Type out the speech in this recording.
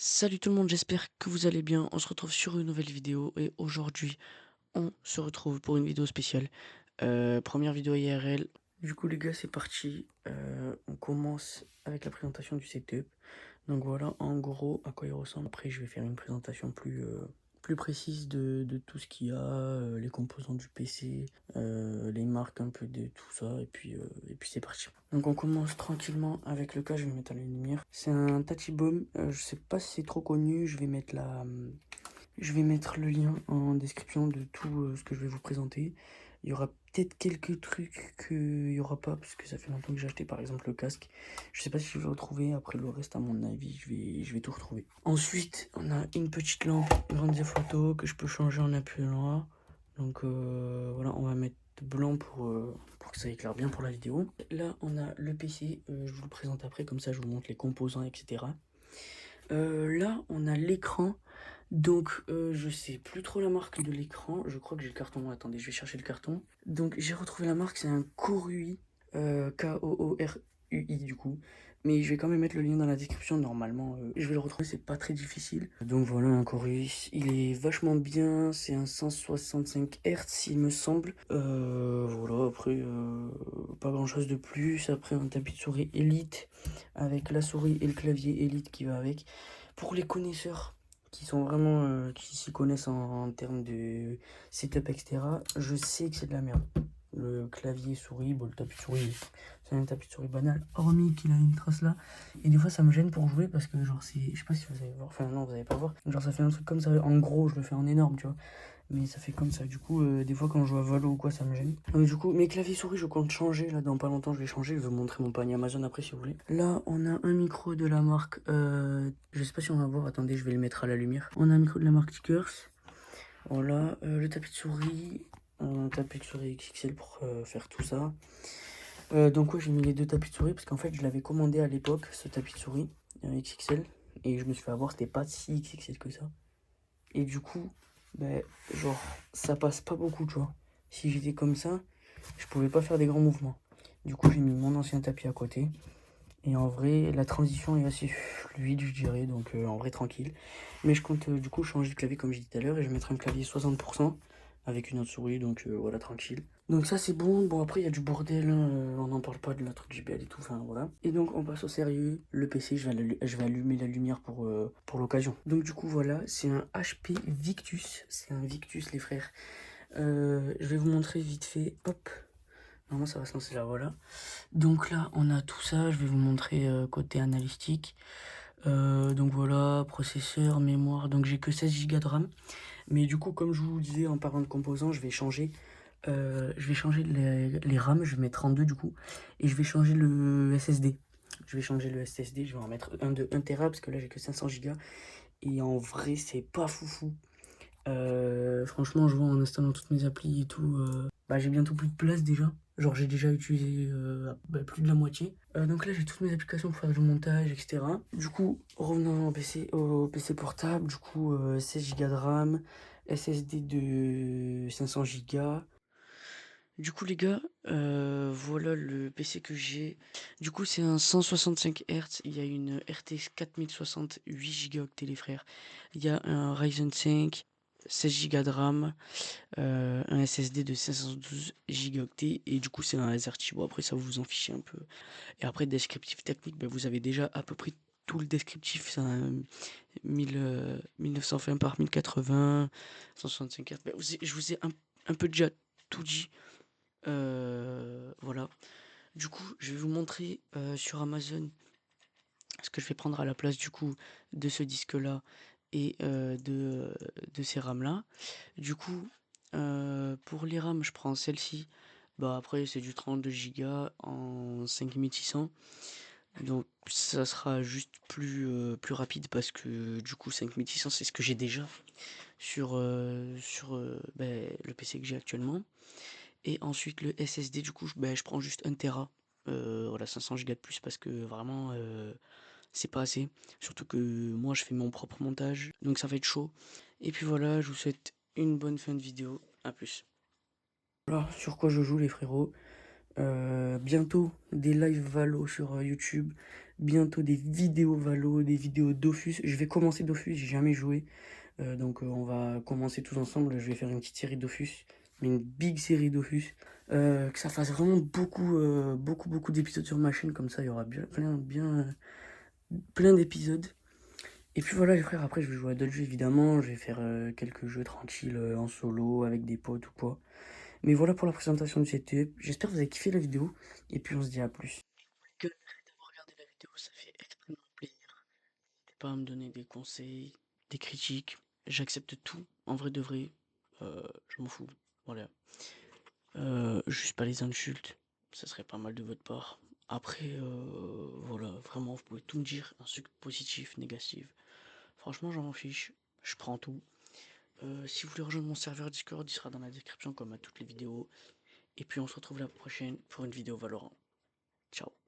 Salut tout le monde, j'espère que vous allez bien. On se retrouve sur une nouvelle vidéo et aujourd'hui, on se retrouve pour une vidéo spéciale. Première vidéo IRL. Du coup les gars, c'est parti. On commence avec la présentation du setup. Donc voilà, en gros, à quoi il ressemble. Après, je vais faire une présentation plus précise de tout ce qu'il y a, les composants du PC, les marques un peu de tout ça, et puis c'est parti. Donc on commence tranquillement avec le cas, je vais mettre à la lumière. C'est un Tachibomb, je sais pas si c'est trop connu, je vais mettre le lien en description de tout ce que je vais vous présenter. Il y aura peut-être quelques trucs qu'il y aura pas, parce que ça fait longtemps que j'ai acheté par exemple le casque. Je sais pas si je vais le retrouver, après le reste à mon avis, je vais tout retrouver. Ensuite, on a une petite lampe grande photo que je peux changer en appuyant là. Donc voilà, on va mettre blanc pour que ça éclaire bien pour la vidéo. Là, on a le PC, je vous le présente après, comme ça je vous montre les composants, etc. Là, on a l'écran. Donc, je sais plus trop la marque de l'écran. Je crois que j'ai le carton. Attendez, je vais chercher le carton. Donc, j'ai retrouvé la marque. C'est un Korui. Koorui du coup. Mais je vais quand même mettre le lien dans la description. Normalement, je vais le retrouver. C'est pas très difficile. Donc, voilà, un Korui. Il est vachement bien. C'est un 165 Hz, il me semble. Voilà, après, pas grand chose de plus. Après, un tapis de souris Elite avec la souris et le clavier Elite qui va avec. Pour les connaisseurs qui sont vraiment qui s'y connaissent en termes de setup, etc., je sais que c'est de la merde. Le clavier souris, bon, le tapis de souris, c'est un tapis de souris banal, hormis qu'il a une trace là. Et des fois, ça me gêne pour jouer parce que, genre, c'est. Je sais pas si vous allez voir, enfin, non, vous allez pas voir. Genre, ça fait un truc comme ça. En gros, je le fais en énorme, tu vois, mais ça fait comme ça. Du coup, des fois, quand je joue à Valo ou quoi, ça me gêne. Du coup, mes claviers souris, je compte changer. Là, dans pas longtemps, je vais changer. Je vais vous montrer mon panier Amazon après, si vous voulez. Là, on a un micro de la marque. Je sais pas si on va voir. Attendez, je vais le mettre à la lumière. On a un micro de la marque Tickers. Voilà, le tapis de souris. Un tapis de souris XXL pour faire tout ça. Donc, ouais, j'ai mis les deux tapis de souris parce qu'en fait, je l'avais commandé à l'époque, ce tapis de souris XXL. Et je me suis fait avoir, c'était pas si XXL que ça. Et du coup, ben, genre, ça passe pas beaucoup, tu vois. Si j'étais comme ça, je pouvais pas faire des grands mouvements. Du coup, j'ai mis mon ancien tapis à côté. Et en vrai, la transition est assez fluide, je dirais. Donc, en vrai, tranquille. Mais je compte du coup changer de clavier, comme j'ai dit tout à l'heure. Et je vais mettre un clavier 60% avec une autre souris. Donc, voilà, tranquille. Donc, ça, c'est bon. Bon, après, il y a du bordel, hein, on n'en parle pas de la truc JBL et tout. Enfin, voilà. Et donc, on passe au sérieux. Le PC, je vais allumer la lumière pour l'occasion. Donc, du coup, voilà. C'est un HP Victus. C'est un Victus, les frères. Je vais vous montrer vite fait. Hop. Normalement, ça va se lancer là, voilà. Donc là, on a tout ça. Je vais vous montrer côté analytique. Donc voilà, processeur, mémoire. Donc j'ai que 16 Go de RAM. Mais du coup, comme je vous disais en parlant de composants, je vais changer les RAM. Je vais mettre 32 du coup. Et je vais changer le SSD. Je vais changer le SSD. Je vais en mettre un de 1 Tera parce que là, j'ai que 500 Go. Et en vrai, c'est pas foufou. Franchement, je vois en installant toutes mes applis et tout, bah, j'ai bientôt plus de place déjà. Genre, j'ai déjà utilisé bah, plus de la moitié. Donc là, j'ai toutes mes applications pour faire du montage, etc. Du coup, revenons au PC portable. Du coup, 16 Go de RAM, SSD de 500 Go. Du coup, les gars, voilà le PC que j'ai. Du coup, c'est un 165 Hz. Il y a une RTX 4060, 8 Go les frères. Il y a un Ryzen 5, 16 Go de RAM, un SSD de 512 Go. Et du coup, c'est un AZERTY. Bon, après, ça vous en fichez un peu. Et après, descriptif technique, ben, vous avez déjà à peu près tout le descriptif. C'est un 1920 par 1080, 165 Hz. Ben, je vous ai un peu déjà tout dit. Voilà. Du coup, je vais vous montrer sur Amazon ce que je vais prendre à la place du coup de ce disque-là et de ces RAM-là. Du coup, pour les RAM, je prends celle-ci. Bah après, c'est du 32 Go en 5600. Donc ça sera juste plus rapide parce que du coup 5600 c'est ce que j'ai déjà sur ben, le PC que j'ai actuellement. Et ensuite le SSD, du coup, ben, je prends juste 1 Tera. Voilà, 500 Go de plus parce que vraiment, c'est pas assez. Surtout que moi, je fais mon propre montage, donc ça va être chaud. Et puis voilà, je vous souhaite une bonne fin de vidéo. À plus. Voilà sur quoi je joue, les frérots. Bientôt des live Valo sur YouTube, bientôt des vidéos Valo, des vidéos Dofus. Je vais commencer Dofus, j'ai jamais joué. Donc on va commencer tous ensemble. Je vais faire une petite série Dofus, mais une big série Dofus. Que ça fasse vraiment beaucoup d'épisodes sur ma chaîne, comme ça il y aura plein d'épisodes. Et puis voilà les frères, après je vais jouer à d'autres jeux évidemment, je vais faire quelques jeux tranquilles en solo avec des potes ou quoi. Mais voilà pour la présentation du setup, j'espère que vous avez kiffé la vidéo, et puis on se dit à plus. Que d'avoir regardé la vidéo, ça fait extrêmement plaisir. N'hésitez pas à me donner des conseils, des critiques, j'accepte tout, en vrai de vrai, je m'en fous, voilà. Juste pas les insultes, ça serait pas mal de votre part. Après, voilà, vraiment, vous pouvez tout me dire, un truc positif, négatif. Franchement, j'en fiche, je prends tout. Si vous voulez rejoindre mon serveur Discord, il sera dans la description comme à toutes les vidéos. Et puis on se retrouve la prochaine pour une vidéo Valorant. Ciao.